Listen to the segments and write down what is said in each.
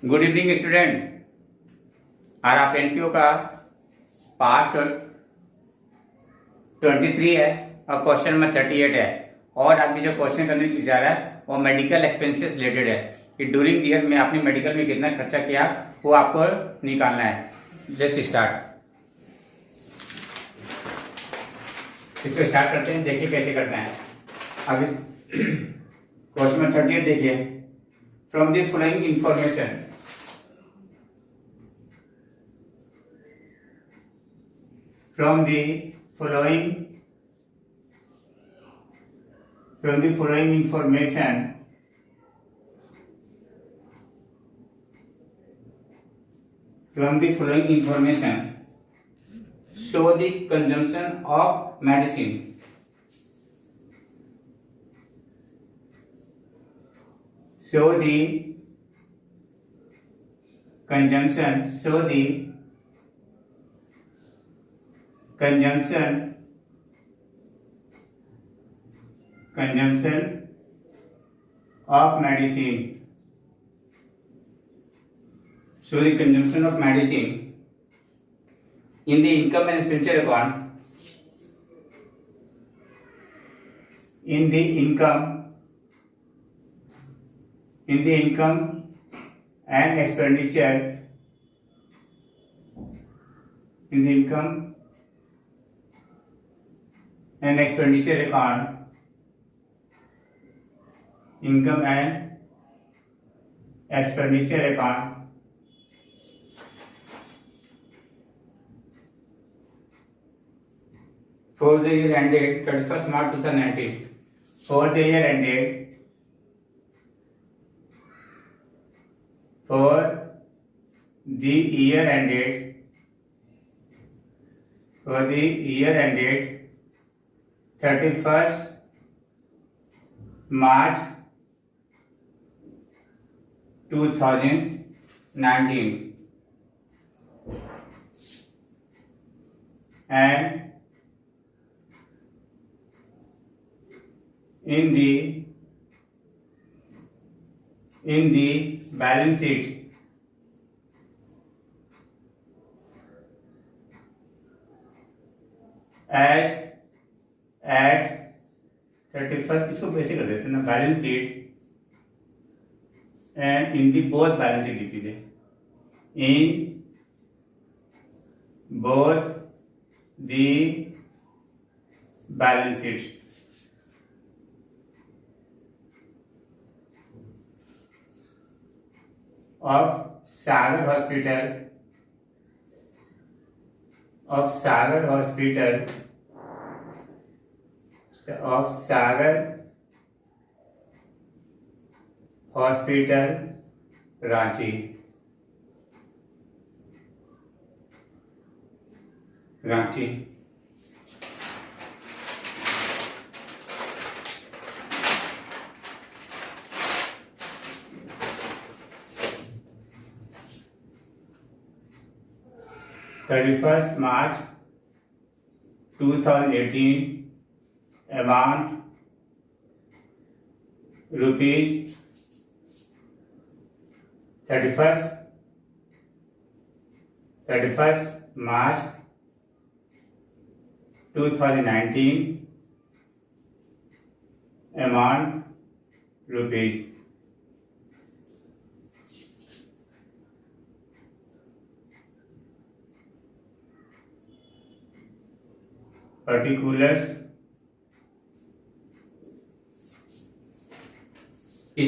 Good evening student. और आप NPO का पार्ट 23 है और क्वेश्चन नंबर 38 है। और अभी जो क्वेश्चन करने जा रहा है वो मेडिकल एक्सपेंसेस रिलेटेड है कि ड्यूरिंग ईयर में आपने मेडिकल में कितना खर्चा किया वो आपको निकालना है। Let's start. इसको स्टार्ट करते हैं, देखिए कैसे करते हैं। अभी क्वेश्चन नंबर 38 देखिए। From the following information, from the following information, show the consumption of medicine. Show the consumption of medicine. Show the consumption of medicine in the income and expenditure account. In the income and expenditure. In the income and expenditure account. Income and expenditure account. For the year ended 31st March 2019. For the year ended. For the year ended 31st March 2019 and in the balance sheet as at 31st, इसको कैसे कर देते हैं ना, balance sheet and in the both balance sheet लिख दीजिए। in both the balance sheets of Sagar Hospital Ranchi. 31st March 2018 amount rupees 31st March 2019 amount rupees particulars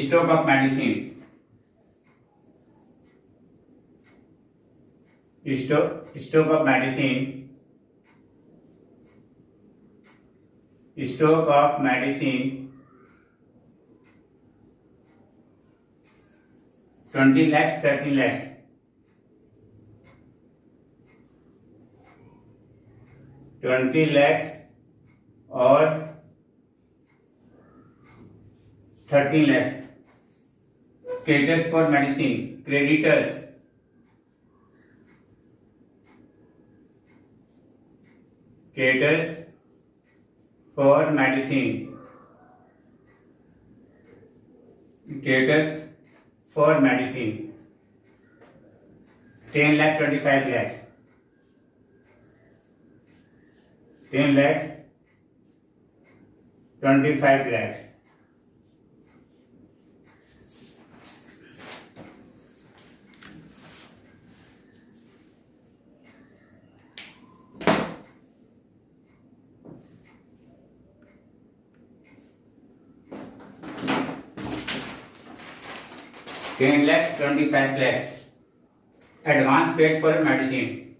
stock of medicine stock of 20 lakhs 30 lakhs 20 lakhs और 13 lakhs। creditors for medicine creditors for medicine caters for medicine 10 lakh 25 lakhs, 10 lakhs 25 lakhs. Ten lakhs 25 lakhs. Advance paid for medicine.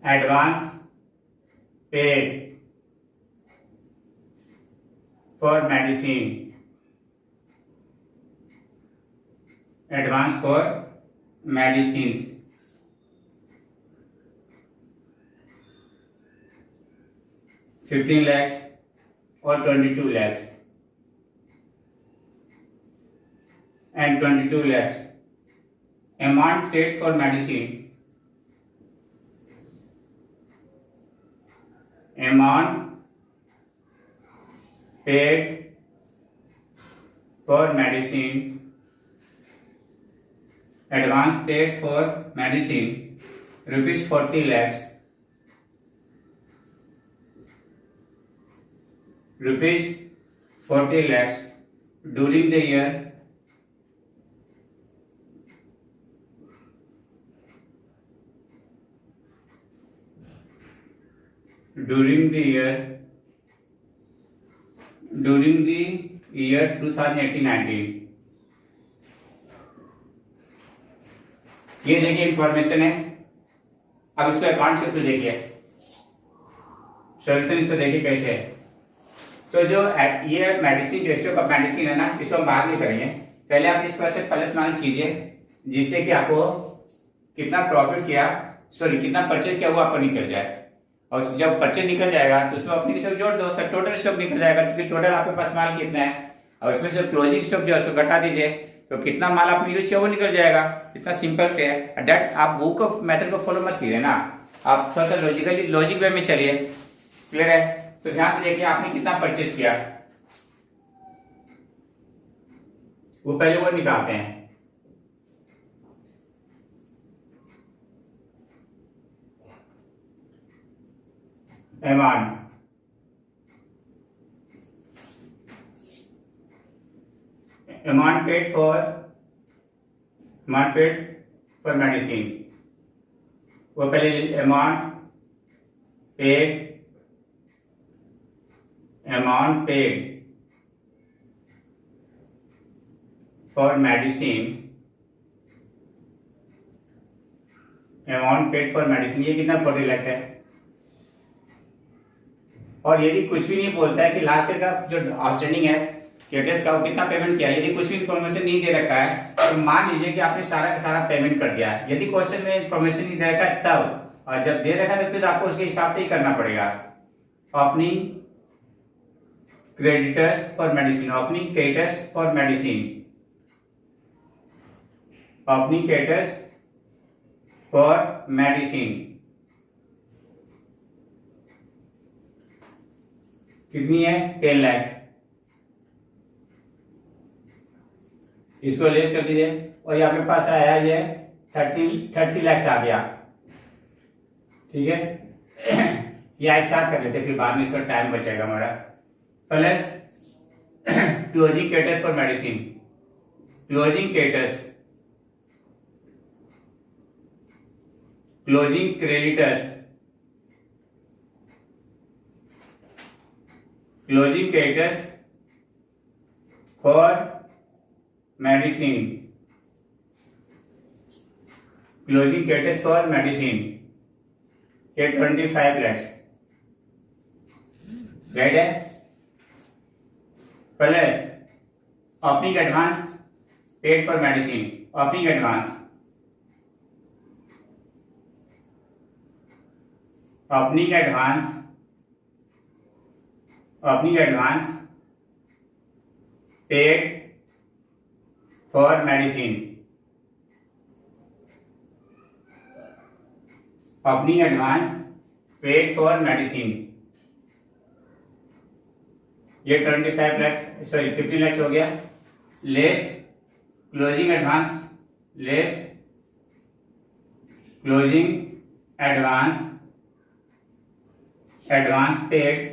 Advance paid for medicine. Advance for medicines. 15 lakhs or 22 lakhs. And 22 lakhs. Amount paid for medicine. Amount paid for medicine. Advance paid for medicine. Rupees 40 lakhs. Rupees 40 lakhs during the year. During the year 2018-19. ये देखिए information है. अब इसको account के through देखिए, solution इसको देखिए कैसे है. तो जो ये मेडिसिन जो स्टॉक ऑफ मेडिसिन है ना, इसको हम बाद में करेंगे. पहले आप इस पर से प्लस माइनस कीजिए, जिससे कि आपको कितना प्रॉफिट किया, सॉरी कितना परचेज किया वो आपको निकल जाए. और जब परचेज निकल जाएगा तो उसमें अपनी स्टॉक जोड़ दो, तो टोटल स्टॉक निकल जाएगा. क्योंकि टोटल आपके पास माल कितना है, और उसमें से क्लोजिंग स्टॉक जो है उसको घटा दीजिए, तो कितना माल आपने यूज किया वो निकल जाएगा. इतना सिंपल से है. डेट आप बुक ऑफ मेथड को फॉलो मत कीजिए ना, आप थोड़ा सा लॉजिक वे में चलिए. क्लियर है? तो ध्यान से देखिए आपने कितना परचेज किया, वो पहले वो निकालते हैं. amount paid for medicine. वो पहले amount paid for medicine. ये कितना 40 लाख है. और यदि कुछ भी नहीं बोलता है कि लास्ट ईयर का जो आउटस्टैंडिंग है क्रेडिटर्स का वो कितना पेमेंट किया, यदि कुछ भी इन्फॉर्मेशन नहीं दे रखा है, तो मान लीजिए कि आपने सारा का सारा पेमेंट कर दिया है. यदि क्वेश्चन में इन्फॉर्मेशन नहीं दे रखा है तब, और जब दे रखा है तो फिर आपको उसके हिसाब से ही करना पड़ेगा. अपनी क्रेडिटर्स फॉर मेडिसिन. कितनी है? 10 लाख. इसको लेस कर दीजिए, और यहाँ पे पास आया ये 30 लाख आ गया. ठीक है, या एक साथ कर लेते फिर बाद में, इसका टाइम बचेगा हमारा. Plus closing creditors for medicine. Closing creditors for medicine. ये 25 lakhs. राइट है? Plus opening advance paid for medicine. Opening advance paid for medicine. Opening advance paid for medicine. ये 25 लाख, सॉरी 15 लाख हो गया. Less closing advance less closing advance paid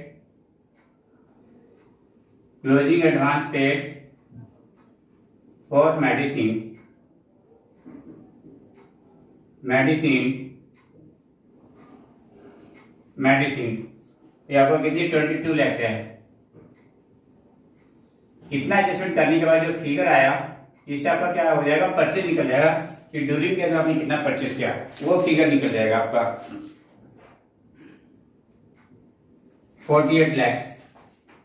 closing advance paid for medicine ये आपको कितनी 22 लाख है। इतना adjustment करने के बाद जो फिगर आया इससे आपका क्या हो जाएगा, परचेज निकल जाएगा कि ड्यूरिंग ईयर में आपने कितना परचेज किया, वो फिगर निकल जाएगा आपका 48 लाख।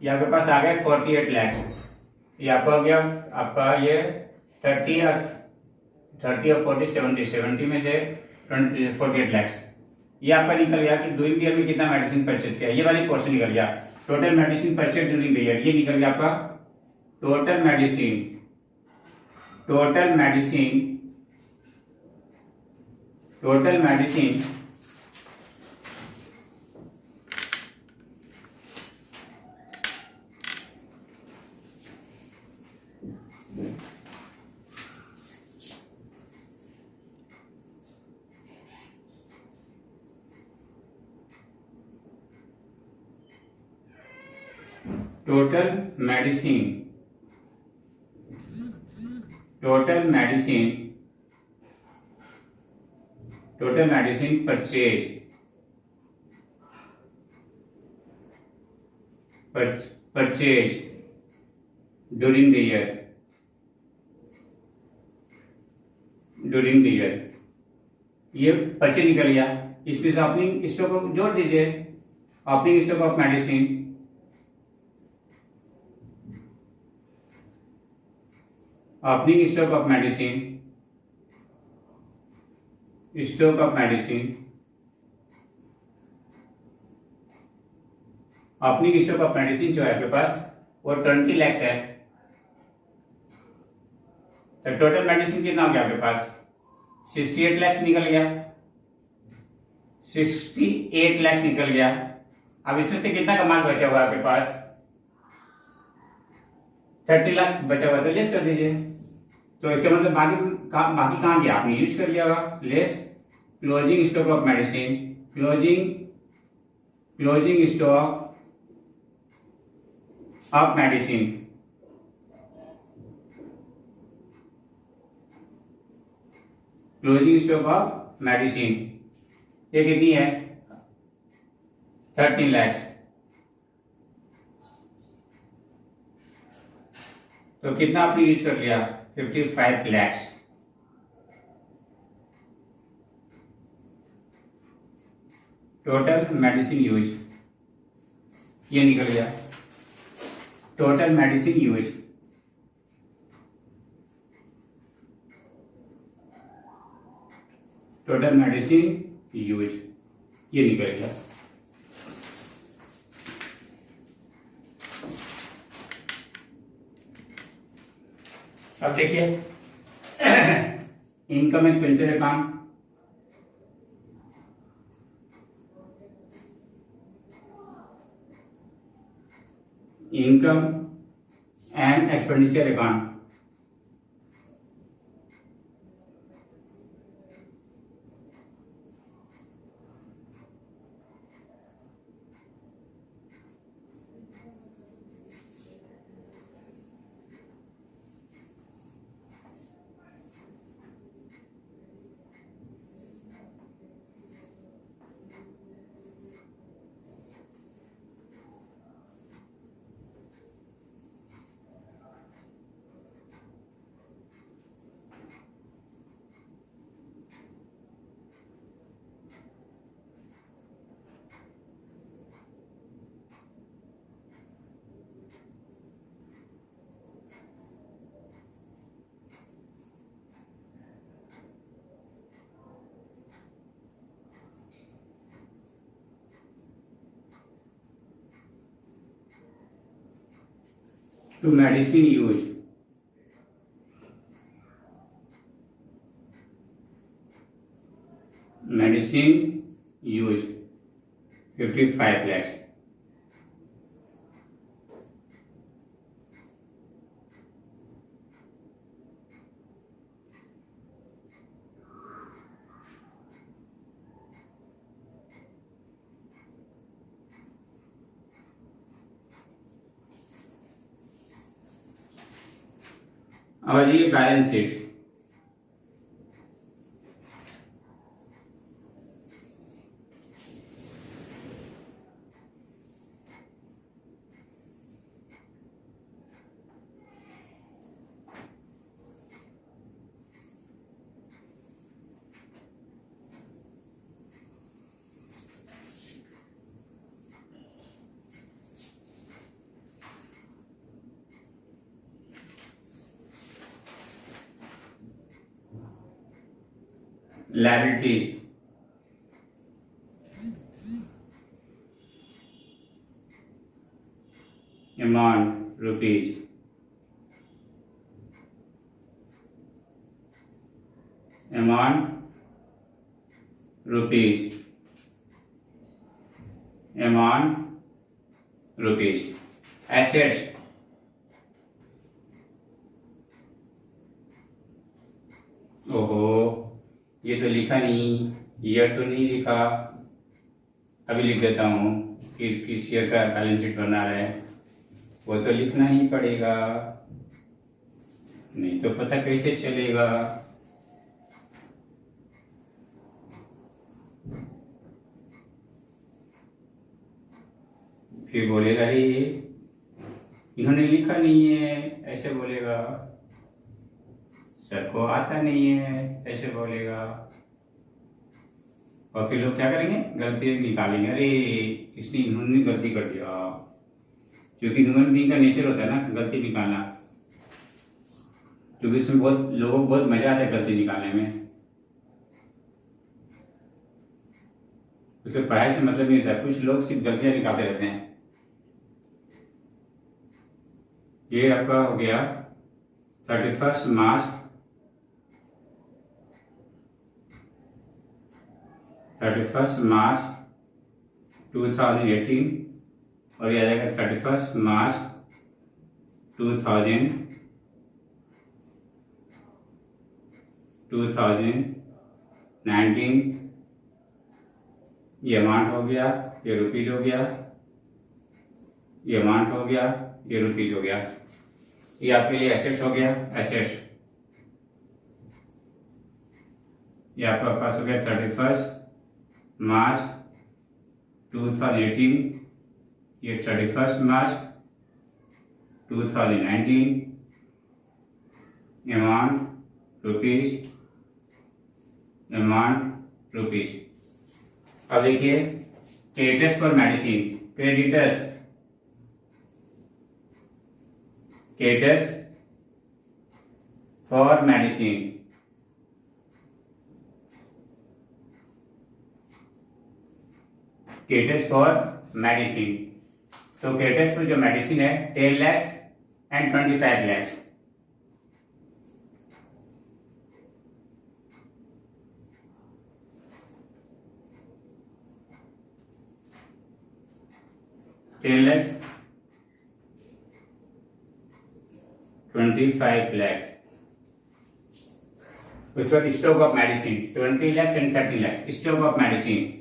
ये आपके पास आ गए 48 लाख। ये आपका हो गया आपका ये 30 और 40 70 में से 48 लाख। ये आपका निकल गया कि ड्यूरिंग ईयर में कितना मेडिसिन परचेज किया, ये वाली पोर्शन निकल गया। Total medicine purchase during the year, ये निकल गया आपका total medicine total medicine purchase during the year ये परचेज निकल गया। इसमें से ओपनिंग स्टॉक को जोड़ दीजिए, opening stock of medicine stock of medicine जो है आपके पास वो 20 लाख है। तो टोटल मेडिसिन कितना हो गया आपके पास 68 लाख निकल गया, 68 लाख निकल गया। अब इसमें से कितना का माल बचा हुआ आपके पास 30 लाख बचा हुआ, तो लेस कर दीजिए। तो इससे मतलब बाकी कहाँ गया, आपने यूज कर लिया होगा। Less closing stock of medicine, closing stock of medicine, ये कितनी है 13 लाख। तो कितना आपने यूज कर लिया 55 लाख। टोटल मेडिसिन यूज ये निकल गया, टोटल मेडिसिन यूज ये निकल गया। अब देखिए income expenditure account, income and expenditure account. to medicine use, medicine use 55 lakhs. अब जी balance sheet. liabilities, amount rupees, amount rupees, amount rupees, assets, ओहो ये तो लिखा नहीं, ईयर तो नहीं लिखा, अभी लिख देता हूँ किस ईयर का बैलेंस शीट बना रहा है, वो तो लिखना ही पड़ेगा, नहीं तो पता कैसे चलेगा। फिर बोलेगा रे इन्होंने लिखा नहीं है, ऐसे बोलेगा, सर को आता नहीं है, ऐसे बोलेगा, और फिर लोग क्या करेंगे, गलती निकालेंगे, अरे इसने इन्होंने गलती कर दिया, क्योंकि ह्यूमन बीइंग का नेचर होता है ना गलती निकालना, क्योंकि इसमें बहुत लोगों को बहुत मजा आता है गलती निकालने में। उसमें पढ़ाई से मतलब नहीं होता, कुछ लोग सिर्फ गलतियां निकालते रहते हैं। ये आपका हो गया 31 मार्च 2018, और ये आ जाएगा 31 मार्च 2019, ये अमाउंट हो गया, ये रुपीज हो गया, ये अमाउंट हो गया, ये रुपीज हो गया, ये आपके लिए एसेट्स हो गया, एसेट्स। ये आपका पास हो गया 31 मार्च 2018, ये 31 मार्च 2019, अमाउंट रुपीज, अमाउंट रुपीज। अब देखिए creditors for medicine, creditors, creditors for medicine, creditors for medicine, तो क्रेडिटर्स फॉर जो मेडिसिन है 10 lakhs and 25 lakhs। $10 lakhs, 25 lakhs। उसके बाद stock of medicine 20 lakhs and 30 lakhs, stock of medicine,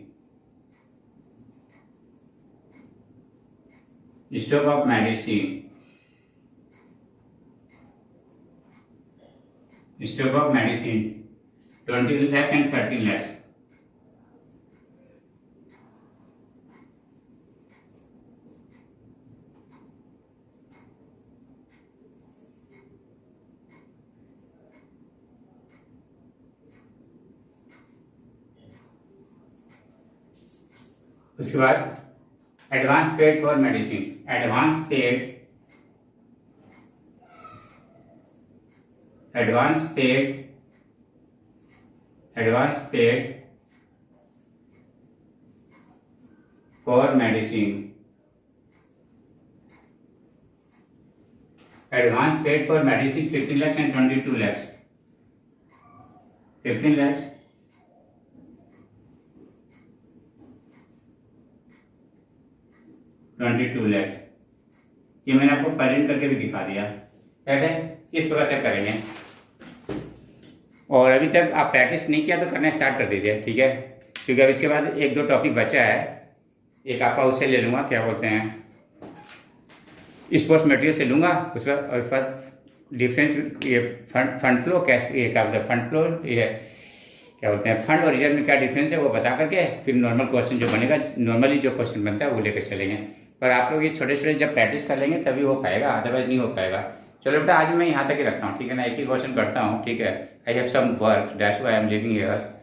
stock of medicine, stock of medicine 20 lakhs and 30 lakhs। उसके बाद advance paid for medicine, advance paid, advance paid, advance paid for medicine, advance paid for medicine 15 lakhs and 22 lakhs, 15 lakhs, 22 lakhs। ये मैंने आपको present करके भी दिखा दिया, ठीक है, इस प्रकार से करेंगे। और अभी तक आप प्रैक्टिस नहीं किया तो करना स्टार्ट कर दीजिए, ठीक है, क्योंकि अब इसके बाद 1-2 टॉपिक बचा है, एक आपका उससे ले लूँगा, क्या बोलते हैं, स्पोर्ट्स मटेरियल से लूँगा, उसके बाद डिफरेंस, ये फंड फ्लो कैसे, ये क्या बोलते हैं फंड फ्लो, ये क्या बोलते हैं फंड और रिजर्व में क्या डिफरेंस है वो बता करके फिर नॉर्मल क्वेश्चन जो बनेगा, नॉर्मली जो क्वेश्चन बनता है वो लेकर चलेंगे। पर आप लोग ये छोटे छोटे जब प्रैक्टिस कर लेंगे तभी हो पाएगा, अदरवाइज नहीं हो पाएगा। चलो बेटा आज मैं यहाँ तक ही रखता हूँ, ठीक है ना, एक ही क्वेश्चन करता हूँ, ठीक है। I have some work that's why I am living here.